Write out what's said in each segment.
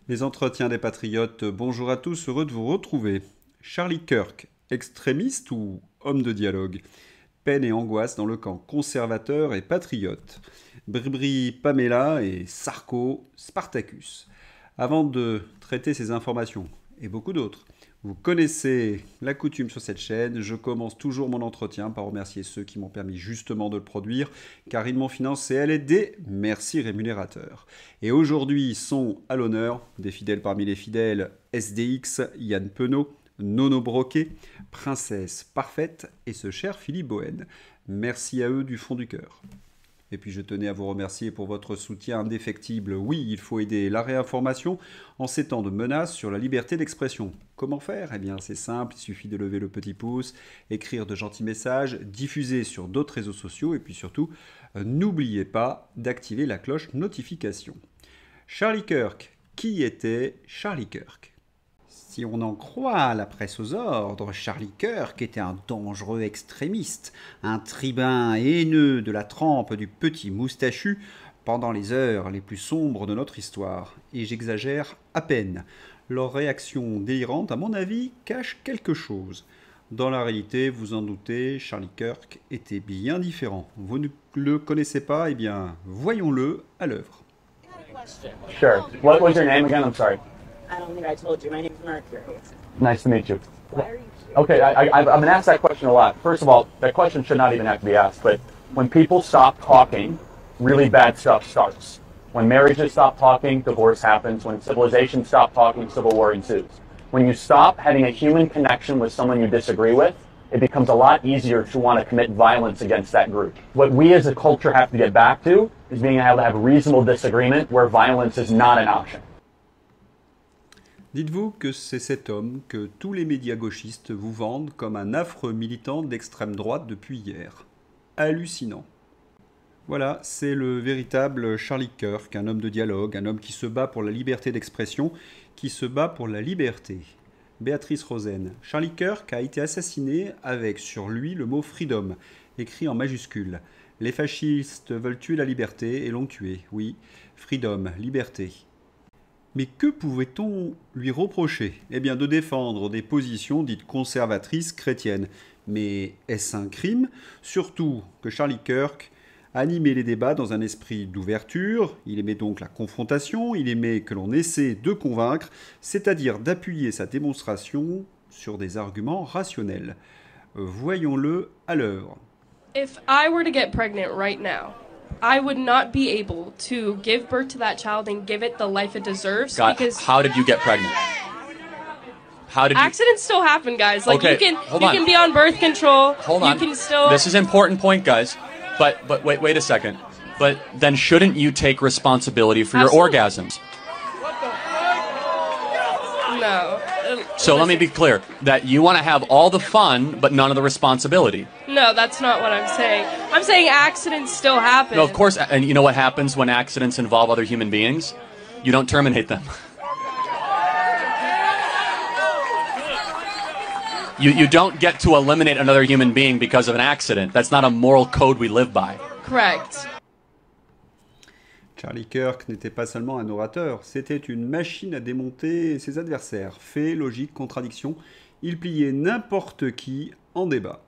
Les entretiens des patriotes, bonjour à tous, heureux de vous retrouver. Charlie Kirk, extrémiste ou homme de dialogue? Peine et angoisse dans le camp conservateur et patriote. Bribri Pamela et Sarko Spartacus. Avant de traiter ces informations, et beaucoup d'autres, vous connaissez la coutume sur cette chaîne, je commence toujours mon entretien par remercier ceux qui m'ont permis justement de le produire, car ils m'ont financé à l'aide des merci rémunérateurs. Et aujourd'hui sont à l'honneur des fidèles parmi les fidèles, SDX, Yann Penaud, Nono Broquet, Princesse Parfaite et ce cher Philippe Bohen. Merci à eux du fond du cœur. Et puis je tenais à vous remercier pour votre soutien indéfectible. Oui, il faut aider la réinformation en ces temps de menaces sur la liberté d'expression. Comment faire? Eh bien c'est simple, il suffit de lever le petit pouce, écrire de gentils messages, diffuser sur d'autres réseaux sociaux et puis surtout, n'oubliez pas d'activer la cloche notification. Charlie Kirk. Qui était Charlie Kirk? Si on en croit la presse aux ordres, Charlie Kirk était un dangereux extrémiste, un tribun haineux de la trempe du petit moustachu pendant les heures les plus sombres de notre histoire. Et j'exagère à peine. Leur réaction délirante, à mon avis, cache quelque chose. Dans la réalité, vous en doutez, Charlie Kirk était bien différent. Vous ne le connaissez pas? Eh bien, voyons-le à l'œuvre. Sure. What was your name again? I'm sorry. I don't think I told you. My name's Mercury. Nice to meet you. Why are you here? Okay, I've been asked that question a lot. First of all, that question should not even have to be asked, but when people stop talking, really bad stuff starts. When marriages stop talking, divorce happens. When civilizations stop talking, civil war ensues. When you stop having a human connection with someone you disagree with, it becomes a lot easier to want to commit violence against that group. What we as a culture have to get back to is being able to have reasonable disagreement where violence is not an option. Dites-vous que c'est cet homme que tous les médias gauchistes vous vendent comme un affreux militant d'extrême droite depuis hier. Hallucinant. Voilà, c'est le véritable Charlie Kirk, un homme de dialogue, un homme qui se bat pour la liberté d'expression, qui se bat pour la liberté. Béatrice Rosen. Charlie Kirk a été assassiné avec sur lui le mot freedom, écrit en majuscule. Les fascistes veulent tuer la liberté et l'ont tué. Oui, freedom, liberté. Mais que pouvait-on lui reprocher? Eh bien de défendre des positions dites conservatrices chrétiennes. Mais est-ce un crime? Surtout que Charlie Kirk animait les débats dans un esprit d'ouverture, il aimait donc la confrontation, il aimait que l'on essaie de convaincre, c'est-à-dire d'appuyer sa démonstration sur des arguments rationnels. Voyons-le à l'œuvre. If I were to get pregnant right now, I would not be able to give birth to that child and give it the life it deserves. God, because how did you get pregnant? How did you... accidents still happen, guys. Like Okay, you can hold on. be on birth control. Hold on. You can still. This is an important point, guys. But wait a second. But then shouldn't you take responsibility for your Absolutely. orgasms? No. So let me be clear that you want to have all the fun but none of the responsibility. No, that's not what I'm saying. I'm saying accidents still happen. No, of course, and you know what happens when accidents involve other human beings? You don't terminate them. You don't get to eliminate another human being because of an accident. That's not a moral code we live by. Correct. Charlie Kirk n'était pas seulement un orateur, c'était une machine à démonter ses adversaires. Fait, logique, contradiction, il pliait n'importe qui en débat.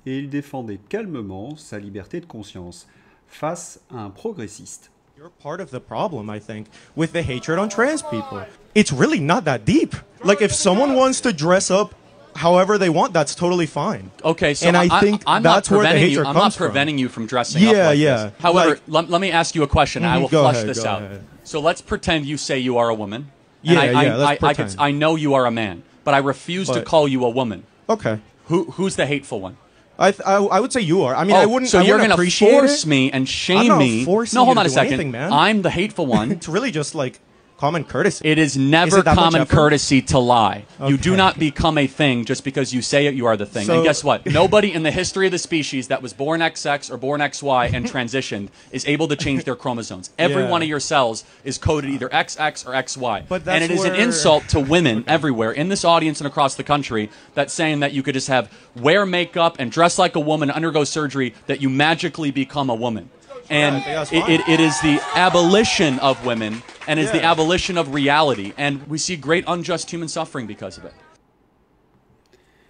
Et il défendait calmement sa liberté de conscience face à un progressiste. You're part of the problem, I think, with the hatred on trans people. It's really not that deep. Like, if someone wants to dress up however they want, that's totally fine. Okay, so and I think I'm that's not where the preventing hatred you. I'm comes not from. preventing you from dressing up like this. However, let me ask you a question. I will Go flush ahead, this go out. ahead. So let's pretend you say you are a woman. Yeah, and let's pretend. I know you are a man, but I refuse to But- call you a woman. Okay. Who's the hateful one? I would say you are. I mean, I wouldn't. So I you're wouldn't gonna appreciate force it. me and shame I'm not me? forcing No, you hold to on a do second. anything, man. I'm the hateful one. It's really just like common courtesy. It is Is never it that much common effort? courtesy to lie. You do Okay. not become a thing just because you say it, you are the thing. So- And guess what? Nobody in the history of the species that was born XX or born XY and transitioned is able to change their chromosomes. Every Yeah. one of your cells is coded either XX or XY. But And that's it is an where- insult to women everywhere in this audience and across the country that's saying that you could just have wear makeup and dress like a woman, undergo surgery, that you magically become a woman. And I think that's fine. it is the abolition of women and is the abolition of reality. And we see great unjust human suffering because of it.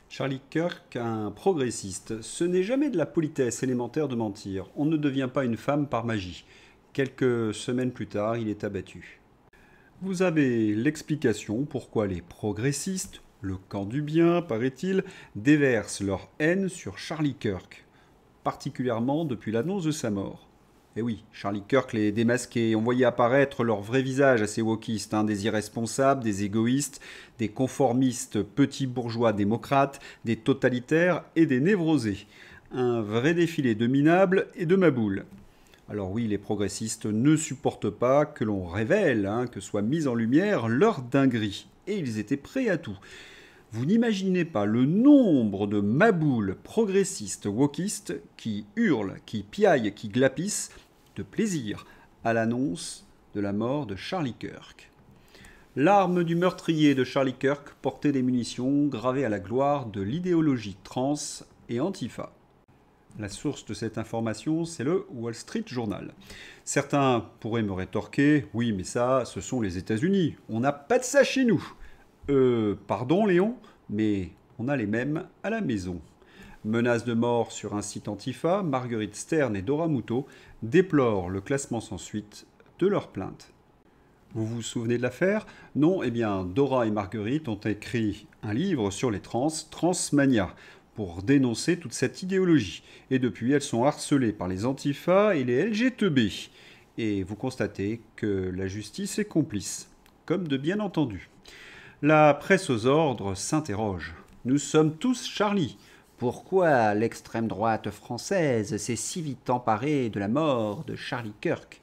Charlie Kirk, un progressiste. Ce n'est jamais de la politesse élémentaire de mentir. On ne devient pas une femme par magie. Quelques semaines plus tard, il est abattu. Vous avez l'explication pourquoi les progressistes, le camp du bien, paraît-il, déversent leur haine sur Charlie Kirk, particulièrement depuis l'annonce de sa mort. Et oui, Charlie Kirk les démasquait, on voyait apparaître leur vrai visage à ces wokistes, des irresponsables, des égoïstes, des conformistes petits bourgeois démocrates, des totalitaires et des névrosés. Un vrai défilé de minables et de maboules. Alors oui, les progressistes ne supportent pas que l'on révèle, que soit mise en lumière leur dinguerie. Et ils étaient prêts à tout. Vous n'imaginez pas le nombre de maboules progressistes wokistes qui hurlent, qui piaillent, qui glapissent de plaisir à l'annonce de la mort de Charlie Kirk. L'arme du meurtrier de Charlie Kirk portait des munitions gravées à la gloire de l'idéologie trans et Antifa. La source de cette information, c'est le Wall Street Journal. Certains pourraient me rétorquer « Oui, mais ça, ce sont les États-Unis. On n'a pas de ça chez nous. » Pardon Léon, mais on a les mêmes à la maison. Menace de mort sur un site Antifa, Marguerite Stern et Dora Muto déplorent le classement sans suite de leur plainte. Vous vous souvenez de l'affaire? Non, eh bien, Dora et Marguerite ont écrit un livre sur les trans, Transmania, pour dénoncer toute cette idéologie. Et depuis, elles sont harcelées par les Antifa et les LGTB. Et vous constatez que la justice est complice, comme de bien entendu. La presse aux ordres s'interroge. Nous sommes tous Charlie. Pourquoi l'extrême droite française s'est si vite emparée de la mort de Charlie Kirk?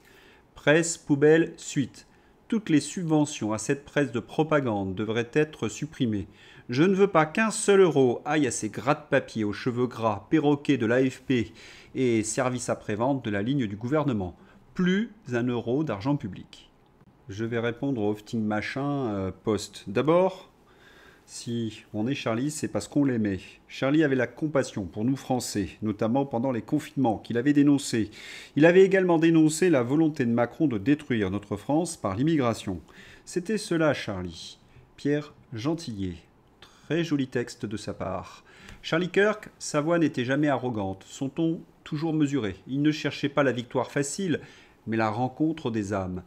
Presse poubelle suite. Toutes les subventions à cette presse de propagande devraient être supprimées. Je ne veux pas qu'un seul euro aille à ces gratte-papiers aux cheveux gras, perroquets de l'AFP et services après-vente de la ligne du gouvernement. Plus un euro d'argent public. Je vais répondre au Hofting Machin post. D'abord, si on est Charlie, c'est parce qu'on l'aimait. Charlie avait la compassion pour nous Français, notamment pendant les confinements qu'il avait dénoncés. Il avait également dénoncé la volonté de Macron de détruire notre France par l'immigration. C'était cela, Charlie. Pierre Gentillet. Très joli texte de sa part. Charlie Kirk, sa voix n'était jamais arrogante, son ton toujours mesuré. Il ne cherchait pas la victoire facile, mais la rencontre des âmes.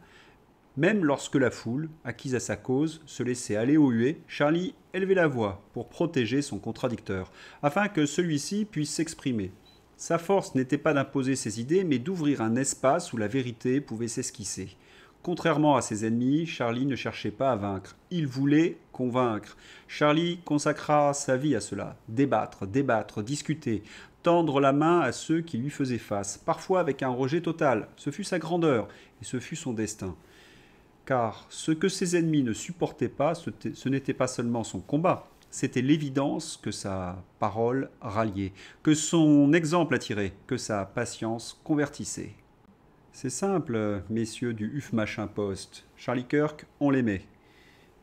Même lorsque la foule, acquise à sa cause, se laissait aller aux huées, Charlie élevait la voix pour protéger son contradicteur, afin que celui-ci puisse s'exprimer. Sa force n'était pas d'imposer ses idées, mais d'ouvrir un espace où la vérité pouvait s'esquisser. Contrairement à ses ennemis, Charlie ne cherchait pas à vaincre, il voulait convaincre. Charlie consacra sa vie à cela, débattre, discuter, tendre la main à ceux qui lui faisaient face, parfois avec un rejet total. Ce fut sa grandeur, et ce fut son destin. Car ce que ses ennemis ne supportaient pas, ce n'était pas seulement son combat, c'était l'évidence que sa parole ralliait, que son exemple attirait, que sa patience convertissait. C'est simple, messieurs du Uf Machin Post. Charlie Kirk, on l'aimait.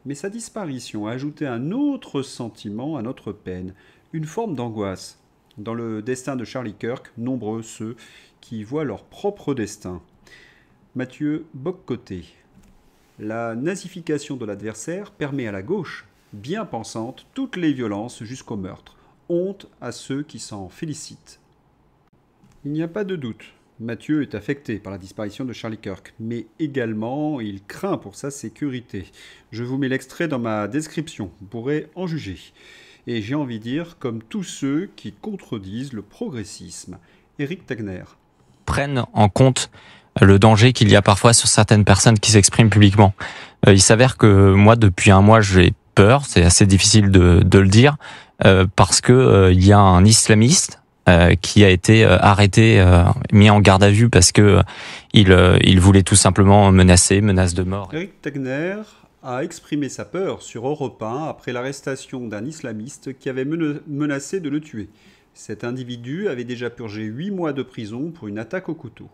Mais sa disparition a ajouté un autre sentiment à notre peine, une forme d'angoisse. Dans le destin de Charlie Kirk, nombreux ceux qui voient leur propre destin. Mathieu Boccoté. La nazification de l'adversaire permet à la gauche, bien pensante, toutes les violences jusqu'au meurtre. Honte à ceux qui s'en félicitent. Il n'y a pas de doute, Mathieu est affecté par la disparition de Charlie Kirk, mais également il craint pour sa sécurité. Je vous mets l'extrait dans ma description, vous pourrez en juger. Et j'ai envie de dire, comme tous ceux qui contredisent le progressisme. Éric Tegner. Prennent en compte le danger qu'il y a parfois sur certaines personnes qui s'expriment publiquement. Il s'avère que moi, depuis un mois, j'ai peur, c'est assez difficile de le dire, parce que il y a un islamiste qui a été arrêté, mis en garde à vue parce que il voulait tout simplement menace de mort. Éric Tegner a exprimé sa peur sur Europe 1 après l'arrestation d'un islamiste qui avait menacé de le tuer. Cet individu avait déjà purgé 8 mois de prison pour une attaque au couteau.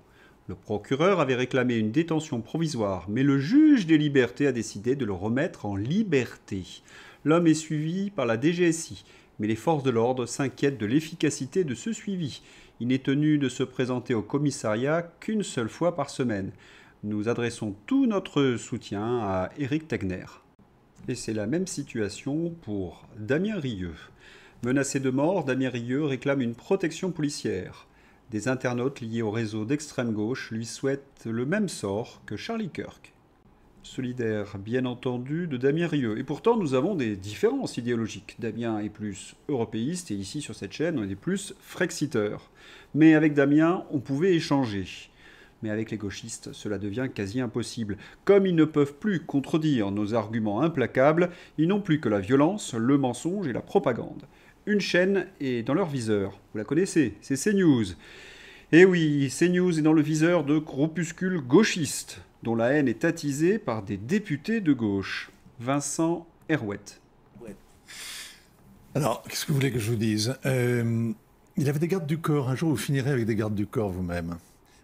Le procureur avait réclamé une détention provisoire, mais le juge des libertés a décidé de le remettre en liberté. L'homme est suivi par la DGSI, mais les forces de l'ordre s'inquiètent de l'efficacité de ce suivi. Il n'est tenu de se présenter au commissariat qu'une seule fois par semaine. Nous adressons tout notre soutien à Éric Tegner. Et c'est la même situation pour Damien Rieu. Menacé de mort, Damien Rieu réclame une protection policière. Des internautes liés au réseau d'extrême gauche lui souhaitent le même sort que Charlie Kirk. Solidaire, bien entendu, de Damien Rieu. Et pourtant, nous avons des différences idéologiques. Damien est plus européiste et ici, sur cette chaîne, on est plus frexiteur. Mais avec Damien, on pouvait échanger. Mais avec les gauchistes, cela devient quasi impossible. Comme ils ne peuvent plus contredire nos arguments implacables, ils n'ont plus que la violence, le mensonge et la propagande. Une chaîne est dans leur viseur. Vous la connaissez, c'est CNews. Et oui, CNews est dans le viseur de groupuscules gauchistes, dont la haine est attisée par des députés de gauche. Vincent Herouet. Alors, qu'est-ce que vous voulez que je vous dise Il avait des gardes du corps. Un jour, vous finirez avec des gardes du corps vous-même.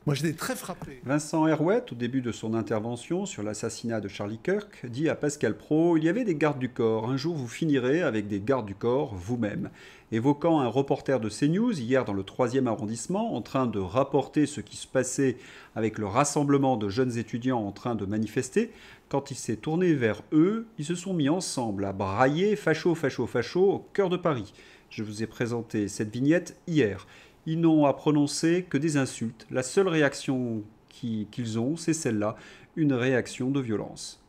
Moi, j'étais très frappé. Vincent Herouet, au début de son intervention sur l'assassinat de Charlie Kirk, dit à Pascal Praud « Il y avait des gardes du corps. Un jour, vous finirez avec des gardes du corps vous-même. » Évoquant un reporter de CNews, hier dans le 3e arrondissement, en train de rapporter ce qui se passait avec le rassemblement de jeunes étudiants en train de manifester, quand il s'est tourné vers eux, ils se sont mis ensemble à brailler « facho, facho, facho » au cœur de Paris. Je vous ai présenté cette vignette hier. Ils n'ont à prononcer que des insultes. La seule réaction qu'ils ont, c'est celle-là, une réaction de violence.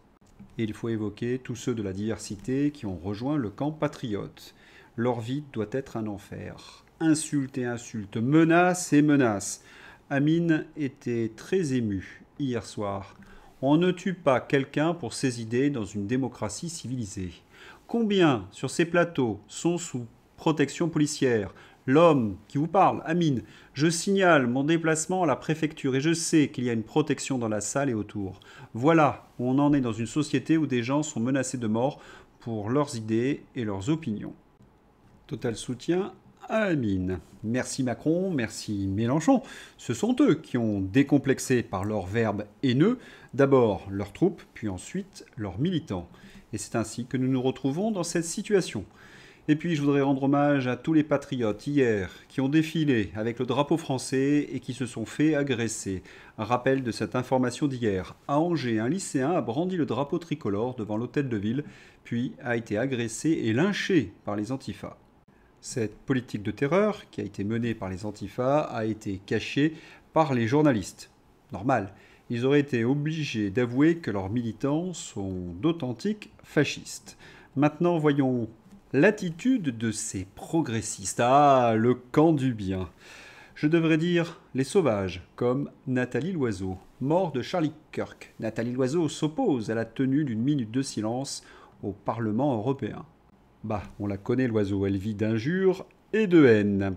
Et il faut évoquer tous ceux de la diversité qui ont rejoint le camp patriote. Leur vie doit être un enfer. Insultes et insultes, menaces et menaces. Amine était très ému hier soir. On ne tue pas quelqu'un pour ses idées dans une démocratie civilisée. Combien sur ces plateaux sont sous protection policière? L'homme qui vous parle, Amine, je signale mon déplacement à la préfecture et je sais qu'il y a une protection dans la salle et autour. Voilà où on en est dans une société où des gens sont menacés de mort pour leurs idées et leurs opinions. Total soutien à Amine. Merci Macron, merci Mélenchon. Ce sont eux qui ont décomplexé par leurs verbes haineux, d'abord leurs troupes, puis ensuite leurs militants. Et c'est ainsi que nous nous retrouvons dans cette situation. Et puis je voudrais rendre hommage à tous les patriotes hier qui ont défilé avec le drapeau français et qui se sont fait agresser. Un rappel de cette information d'hier. À Angers, un lycéen a brandi le drapeau tricolore devant l'hôtel de ville, puis a été agressé et lynché par les antifas. Cette politique de terreur qui a été menée par les antifas a été cachée par les journalistes. Normal, ils auraient été obligés d'avouer que leurs militants sont d'authentiques fascistes. Maintenant, voyons l'attitude de ces progressistes. Ah, le camp du bien. Je devrais dire les sauvages, comme Nathalie Loiseau, mort de Charlie Kirk. Nathalie Loiseau s'oppose à la tenue d'une minute de silence au Parlement européen. Bah, on la connaît l'oiseau, elle vit d'injures et de haine.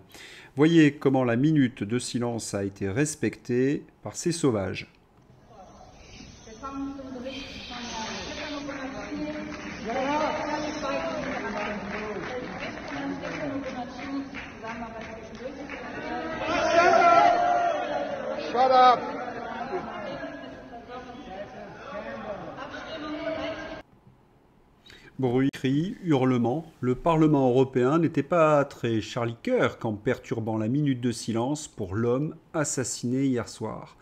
Voyez comment la minute de silence a été respectée par ces sauvages. Shut up! Bruit, cris, hurlements, le Parlement européen n'était pas très Charlie Kirk en perturbant la minute de silence pour l'homme assassiné hier soir.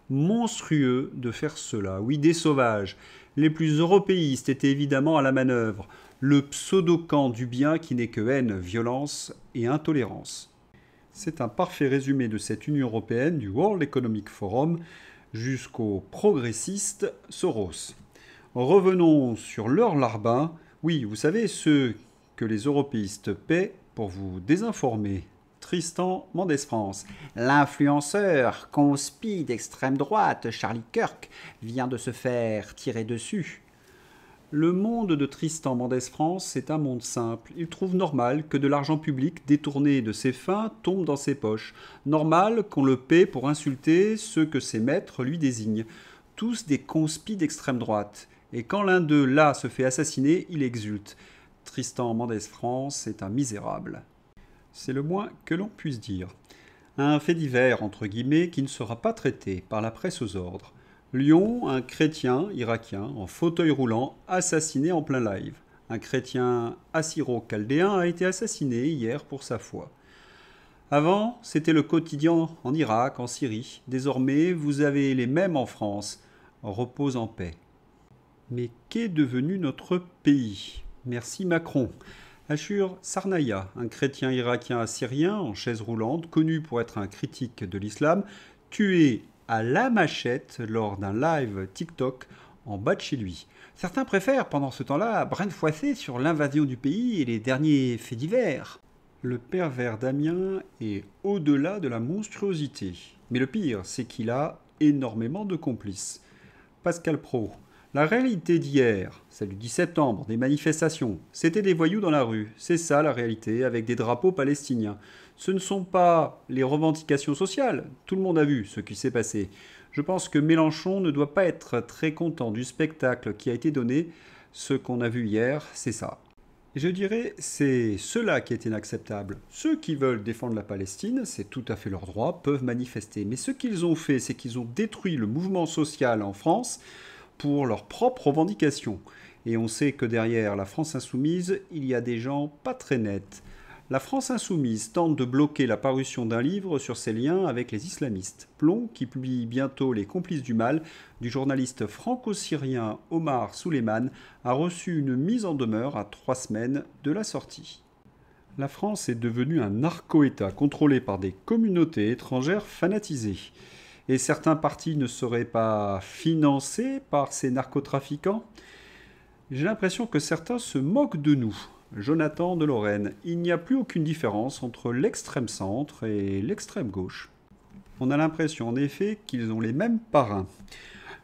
Monstrueux de faire cela, oui, des sauvages. Les plus européistes étaient évidemment à la manœuvre, le pseudo-camp du bien qui n'est que haine, violence et intolérance. C'est un parfait résumé de cette Union européenne, du World Economic Forum, jusqu'aux progressistes Soros. Revenons sur leur larbin. Oui, vous savez, ceux que les européistes paient pour vous désinformer. Tristan Mendès France. L'influenceur conspi d'extrême droite, Charlie Kirk, vient de se faire tirer dessus. Le monde de Tristan Mendès France est un monde simple. Il trouve normal que de l'argent public détourné de ses fins tombe dans ses poches. Normal qu'on le paie pour insulter ceux que ses maîtres lui désignent. Tous des conspis d'extrême droite. Et quand l'un d'eux, là, se fait assassiner, il exulte. Tristan Mendès France est un misérable. C'est le moins que l'on puisse dire. Un fait divers, entre guillemets, qui ne sera pas traité par la presse aux ordres. Lyon, un chrétien irakien en fauteuil roulant assassiné en plein live. Un chrétien assyro-chaldéen a été assassiné hier pour sa foi. Avant, c'était le quotidien en Irak, en Syrie. Désormais, vous avez les mêmes en France. repose en paix. Mais qu'est devenu notre pays? Merci Macron. Ashur Sarnaya, un chrétien irakien assyrien en chaise roulante, connu pour être un critique de l'islam, tué à la machette lors d'un live TikTok en bas de chez lui. Certains préfèrent pendant ce temps-là brainfoisser sur l'invasion du pays et les derniers faits divers. Le pervers Damien est au-delà de la monstruosité. Mais le pire, c'est qu'il a énormément de complices. Pascal Praud. La réalité d'hier, celle du 10 septembre, des manifestations, c'était des voyous dans la rue. C'est ça la réalité, avec des drapeaux palestiniens. Ce ne sont pas les revendications sociales. Tout le monde a vu ce qui s'est passé. Je pense que Mélenchon ne doit pas être très content du spectacle qui a été donné. Ce qu'on a vu hier, c'est ça. Et je dirais, c'est cela qui est inacceptable. Ceux qui veulent défendre la Palestine, c'est tout à fait leur droit, peuvent manifester. Mais ce qu'ils ont fait, c'est qu'ils ont détruit le mouvement social en France pour leurs propres revendications. Et on sait que derrière la France insoumise, il y a des gens pas très nets. La France insoumise tente de bloquer la parution d'un livre sur ses liens avec les islamistes. Plomb, qui publie bientôt Les complices du mal, du journaliste franco-syrien Omar Souleyman, a reçu une mise en demeure à 3 semaines de la sortie. La France est devenue un narco-État contrôlé par des communautés étrangères fanatisées. Et certains partis ne seraient pas financés par ces narcotrafiquants? J'ai l'impression que certains se moquent de nous. Jonathan de Lorraine, il n'y a plus aucune différence entre l'extrême centre et l'extrême gauche. On a l'impression en effet qu'ils ont les mêmes parrains.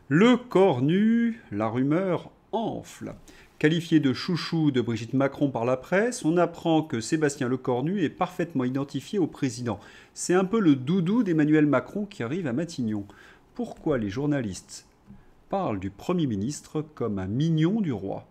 Le corps nu, la rumeur enfle. Qualifié de chouchou de Brigitte Macron par la presse, on apprend que Sébastien Lecornu est parfaitement identifié au président. C'est un peu le doudou d'Emmanuel Macron qui arrive à Matignon. Pourquoi les journalistes parlent du Premier ministre comme un mignon du roi?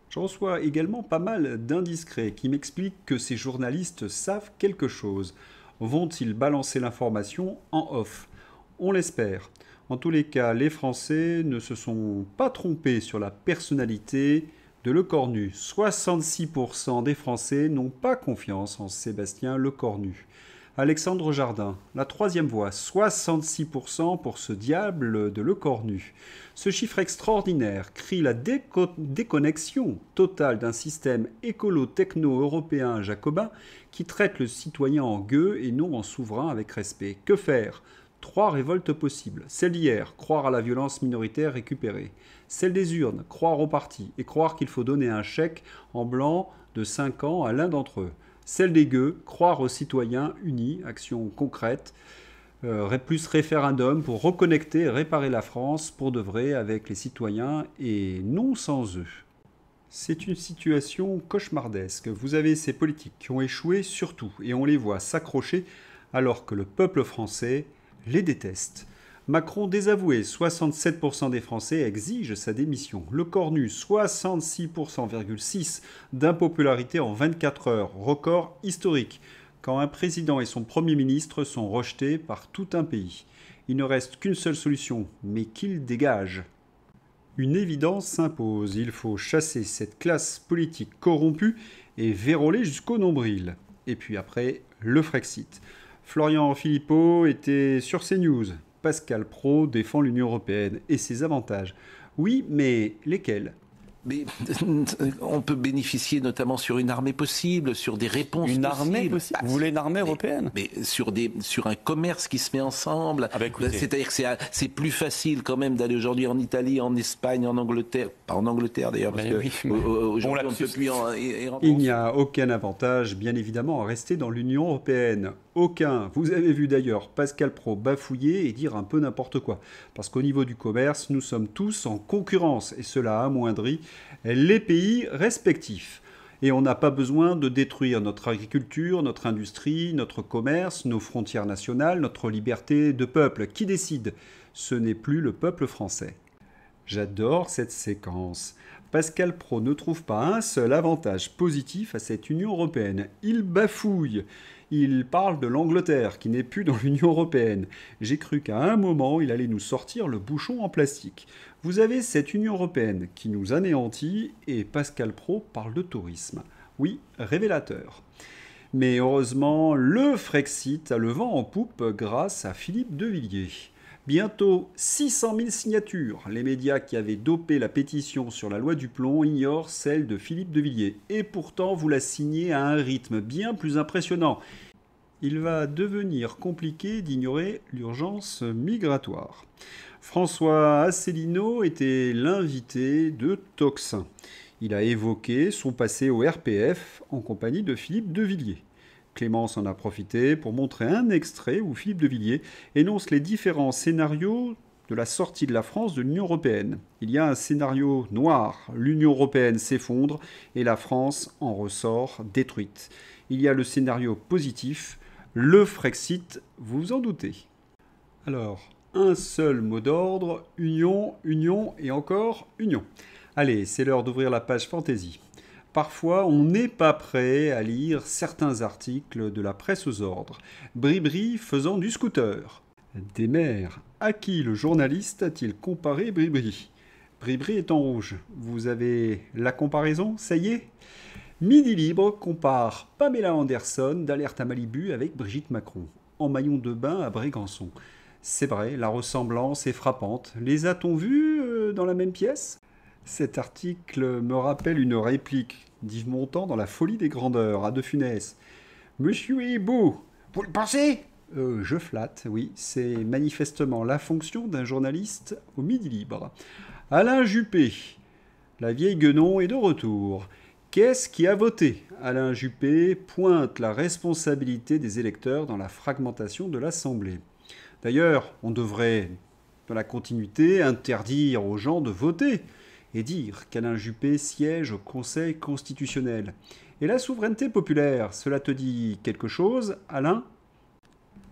Je reçois également pas mal d'indiscrets qui m'expliquent que ces journalistes savent quelque chose. Vont-ils balancer l'information en off? On l'espère. En tous les cas, les Français ne se sont pas trompés sur la personnalité de Lecornu. 66% des Français n'ont pas confiance en Sébastien Lecornu. Alexandre Jardin, la troisième voie, 66% pour ce diable de Lecornu. Ce chiffre extraordinaire crie la déconnexion totale d'un système écolo-techno-européen jacobin qui traite le citoyen en gueux et non en souverain avec respect. Que faire? 3 révoltes possibles. Celle d'hier, croire à la violence minoritaire récupérée. Celle des urnes, croire au parti et croire qu'il faut donner un chèque en blanc de 5 ans à l'un d'entre eux. Celle des gueux, croire aux citoyens unis, action concrète, plus référendum pour reconnecter et réparer la France pour de vrai avec les citoyens et non sans eux. C'est une situation cauchemardesque. Vous avez ces politiques qui ont échoué surtout et on les voit s'accrocher alors que le peuple français les déteste. Macron désavoué, 67% des Français exigent sa démission. Lecornu, 66,6% d'impopularité en 24 heures, record historique, quand un président et son Premier ministre sont rejetés par tout un pays. Il ne reste qu'une seule solution, mais qu'il dégage. Une évidence s'impose, il faut chasser cette classe politique corrompue et verrouiller jusqu'au nombril. Et puis après, le Frexit. Florian Philippot était sur CNews. Pascal Praud défend l'Union européenne et ses avantages. Oui, mais lesquels? Mais on peut bénéficier notamment sur une armée possible, sur des réponses possibles. Une armée possible? Vous voulez une armée européenne? Mais sur un commerce qui se met ensemble. Ah bah c'est-à-dire que c'est plus facile quand même d'aller aujourd'hui en Italie, en Espagne, en Angleterre. Pas en Angleterre d'ailleurs, parce qu'aujourd'hui on ne peut plus y rentrer. Il n'y a aucun avantage, bien évidemment, à rester dans l'Union européenne. Aucun. Vous avez vu d'ailleurs Pascal Praud bafouiller et dire un peu n'importe quoi. Parce qu'au niveau du commerce, nous sommes tous en concurrence et cela amoindrit les pays respectifs. Et on n'a pas besoin de détruire notre agriculture, notre industrie, notre commerce, nos frontières nationales, notre liberté de peuple. Qui décide? Ce n'est plus le peuple français. J'adore cette séquence. Pascal Praud ne trouve pas un seul avantage positif à cette Union européenne. Il bafouille. Il parle de l'Angleterre qui n'est plus dans l'Union européenne. J'ai cru qu'à un moment, il allait nous sortir le bouchon en plastique. Vous avez cette Union européenne qui nous anéantit et Pascal Praud parle de tourisme. Oui, révélateur. Mais heureusement, le Frexit a le vent en poupe grâce à Philippe de Villiers. Bientôt 600 000 signatures. Les médias qui avaient dopé la pétition sur la loi du plomb ignorent celle de Philippe de Villiers. Et pourtant, vous la signez à un rythme bien plus impressionnant. Il va devenir compliqué d'ignorer l'urgence migratoire. François Asselineau était l'invité de Tocsin. Il a évoqué son passé au RPF en compagnie de Philippe de Villiers. Clémence en a profité pour montrer un extrait où Philippe de Villiers énonce les différents scénarios de la sortie de la France de l'Union européenne. Il y a un scénario noir, l'Union européenne s'effondre et la France en ressort détruite. Il y a le scénario positif, le Frexit, vous vous en doutez. Alors, un seul mot d'ordre, union, union et encore union. Allez, c'est l'heure d'ouvrir la page fantaisie. Parfois, on n'est pas prêt à lire certains articles de la presse aux ordres. Bribri faisant du scooter. Des mers. À qui le journaliste a-t-il comparé Bribri? Bribri est en rouge. Vous avez la comparaison? Ça y est? Midi Libre compare Pamela Anderson d'Alerte à Malibu avec Brigitte Macron, en maillot de bain à Brégançon. C'est vrai, la ressemblance est frappante. Les a-t-on vus dans la même pièce? Cet article me rappelle une réplique d'Yves Montand dans La folie des grandeurs, à De Funès. « Monsieur est beau, vous le pensez ?» Je flatte, oui, c'est manifestement la fonction d'un journaliste au Midi Libre. Alain Juppé, la vieille guenon est de retour. Qu'est-ce qui a voté? Alain Juppé pointe la responsabilité des électeurs dans la fragmentation de l'Assemblée. D'ailleurs, on devrait, dans la continuité, interdire aux gens de voter et dire qu'Alain Juppé siège au Conseil constitutionnel. Et la souveraineté populaire, cela te dit quelque chose, Alain?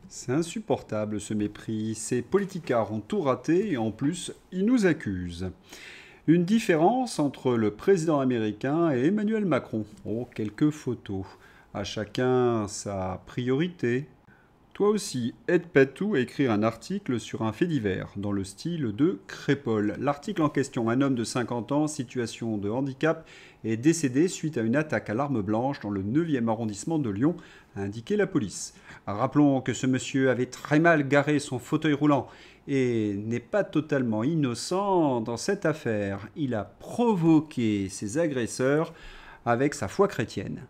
C'est insupportable ce mépris. Ces politicards ont tout raté et en plus, ils nous accusent. Une différence entre le président américain et Emmanuel Macron. Oh, quelques photos. À chacun sa priorité. Toi aussi, aide Patou à écrire un article sur un fait divers, dans le style de Crépol. L'article en question, un homme de 50 ans, situation de handicap, est décédé suite à une attaque à l'arme blanche dans le 9e arrondissement de Lyon, a indiqué la police. Rappelons que ce monsieur avait très mal garé son fauteuil roulant et n'est pas totalement innocent dans cette affaire. Il a provoqué ses agresseurs avec sa foi chrétienne.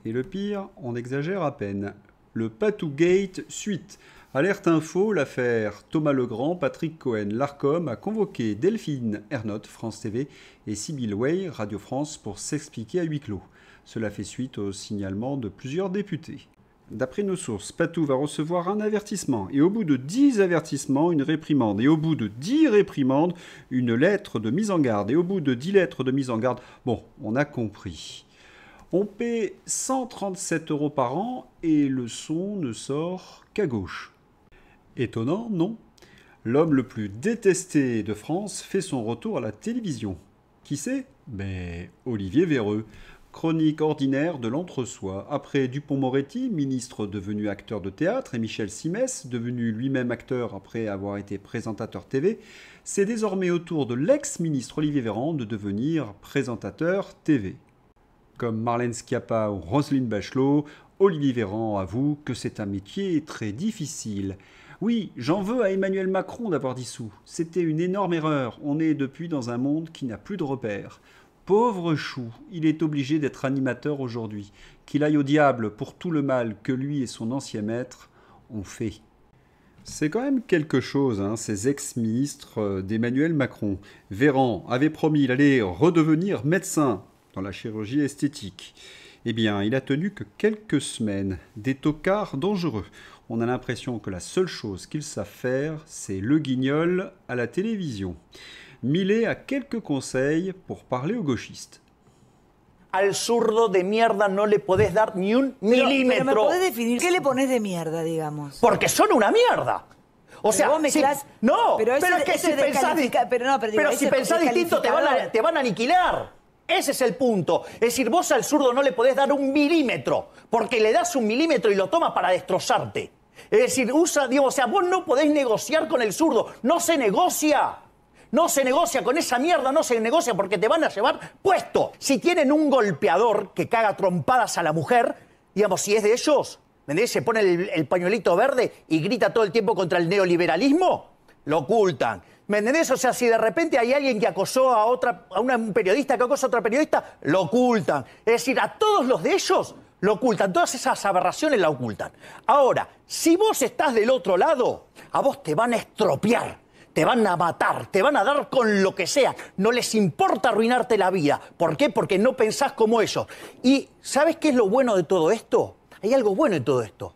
Et le pire, on exagère à peine. Le Patougate suite. Alerte Info, l'affaire Thomas Legrand, Patrick Cohen, l'Arcom a convoqué Delphine Ernotte, France TV, et Sybille Way, Radio France, pour s'expliquer à huis clos. Cela fait suite au signalement de plusieurs députés. D'après nos sources, Patou va recevoir un avertissement, et au bout de 10 avertissements, une réprimande, et au bout de 10 réprimandes, une lettre de mise en garde, et au bout de 10 lettres de mise en garde, bon, on a compris. On paie 137 € par an et le son ne sort qu'à gauche. Étonnant, non? L'homme le plus détesté de France fait son retour à la télévision. Qui c'est? Olivier Véreux. Chronique ordinaire de l'entre-soi. Après Dupond-Moretti, ministre devenu acteur de théâtre, et Michel Simès, devenu lui-même acteur après avoir été présentateur TV, c'est désormais au tour de l'ex-ministre Olivier Véran de devenir présentateur TV. Comme Marlène Schiappa ou Roselyne Bachelot, Olivier Véran avoue que c'est un métier très difficile. Oui, j'en veux à Emmanuel Macron d'avoir dissous. C'était une énorme erreur. On est depuis dans un monde qui n'a plus de repères. Pauvre chou, il est obligé d'être animateur aujourd'hui. Qu'il aille au diable pour tout le mal que lui et son ancien maître ont fait. C'est quand même quelque chose, ces ex-ministres d'Emmanuel Macron. Véran avait promis qu'il allait redevenir médecin dans la chirurgie esthétique. Eh bien, il a tenu que quelques semaines, des tocards dangereux. On a l'impression que la seule chose qu'ils savent faire, c'est le guignol à la télévision. Millet a quelques conseils pour parler aux gauchistes. Al zurdo de mierda no le podés dar ni un milímetro. Pero ¿me podés definir qué le pones de mierda, digamos? Porque son una mierda. O sea, vos mezclás, no, pero es que si pensás distinto te van a aniquilar. Ese es el punto. Es decir, vos al zurdo no le podés dar un milímetro, porque le das un milímetro y lo toma para destrozarte. Es decir, vos no podés negociar con el zurdo. No se negocia. No se negocia con esa mierda, no se negocia porque te van a llevar puesto. Si tienen un golpeador que caga trompadas a la mujer, digamos, si es de ellos, ¿entendés? Se pone el pañuelito verde y grita todo el tiempo contra el neoliberalismo. lo ocultan. ¿Me entendés? O sea, si de repente hay alguien que acosó un periodista que acosa a otra periodista, lo ocultan. Es decir, a todos los de ellos lo ocultan. Todas esas aberraciones la ocultan. Ahora, si vos estás del otro lado, a vos te van a estropear, te van a matar, te van a dar con lo que sea. No les importa arruinarte la vida. ¿Por qué? Porque no pensás como ellos. Y ¿sabés qué es lo bueno de todo esto? Hay algo bueno en todo esto.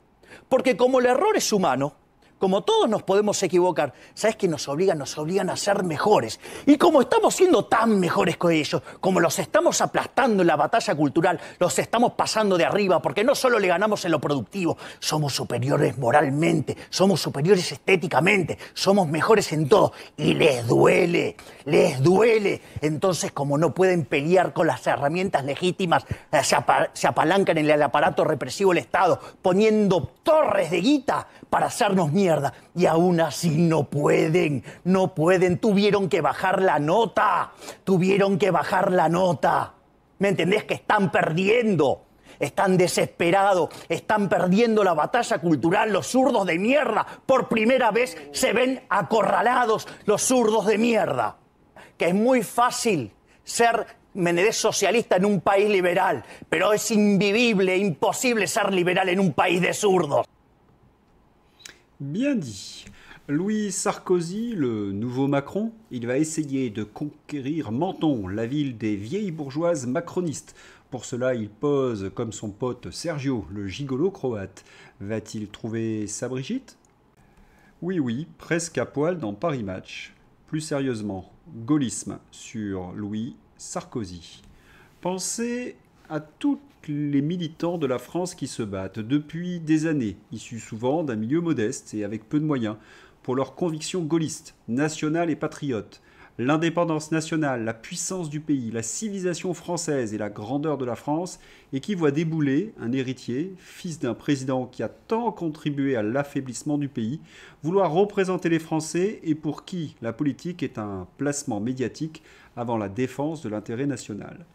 Porque como el error es humano, como todos nos podemos equivocar, ¿sabes qué nos obligan? Nos obligan a ser mejores. Y como estamos siendo tan mejores que ellos, como los estamos aplastando en la batalla cultural, los estamos pasando de arriba, porque no solo le ganamos en lo productivo, somos superiores moralmente, somos superiores estéticamente, somos mejores en todo. Y les duele, les duele. Entonces, como no pueden pelear con las herramientas legítimas, se apalancan en el aparato represivo del Estado, poniendo torres de guita para hacernos mierda. Y aún así no pueden, tuvieron que bajar la nota, ¿Me entendés? Que están perdiendo, están desesperados, están perdiendo la batalla cultural, los zurdos de mierda. Por primera vez se ven acorralados los zurdos de mierda. Que es muy fácil ser socialista en un país liberal, pero es invivible, imposible ser liberal en un país de zurdos. Bien dit. Louis Sarkozy, le nouveau Macron, il va essayer de conquérir Menton, la ville des vieilles bourgeoises macronistes. Pour cela, il pose comme son pote Sergio, le gigolo croate. Va-t-il trouver sa Brigitte? Oui, presque à poil dans Paris Match. Plus sérieusement, gaullisme sur Louis Sarkozy. Pensez à tous les militants de la France qui se battent depuis des années, issus souvent d'un milieu modeste et avec peu de moyens, pour leurs convictions gaullistes, nationales et patriotes. L'indépendance nationale, la puissance du pays, la civilisation française et la grandeur de la France, et qui voit débouler un héritier, fils d'un président qui a tant contribué à l'affaiblissement du pays, vouloir représenter les Français et pour qui la politique est un placement médiatique avant la défense de l'intérêt national.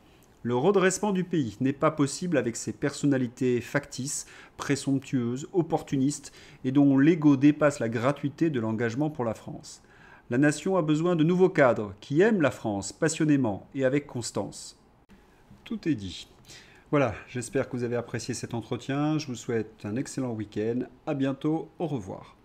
Le redressement du pays n'est pas possible avec ces personnalités factices, présomptueuses, opportunistes et dont l'ego dépasse la gratuité de l'engagement pour la France. La nation a besoin de nouveaux cadres qui aiment la France passionnément et avec constance. Tout est dit. Voilà, j'espère que vous avez apprécié cet entretien. Je vous souhaite un excellent week-end. À bientôt, au revoir.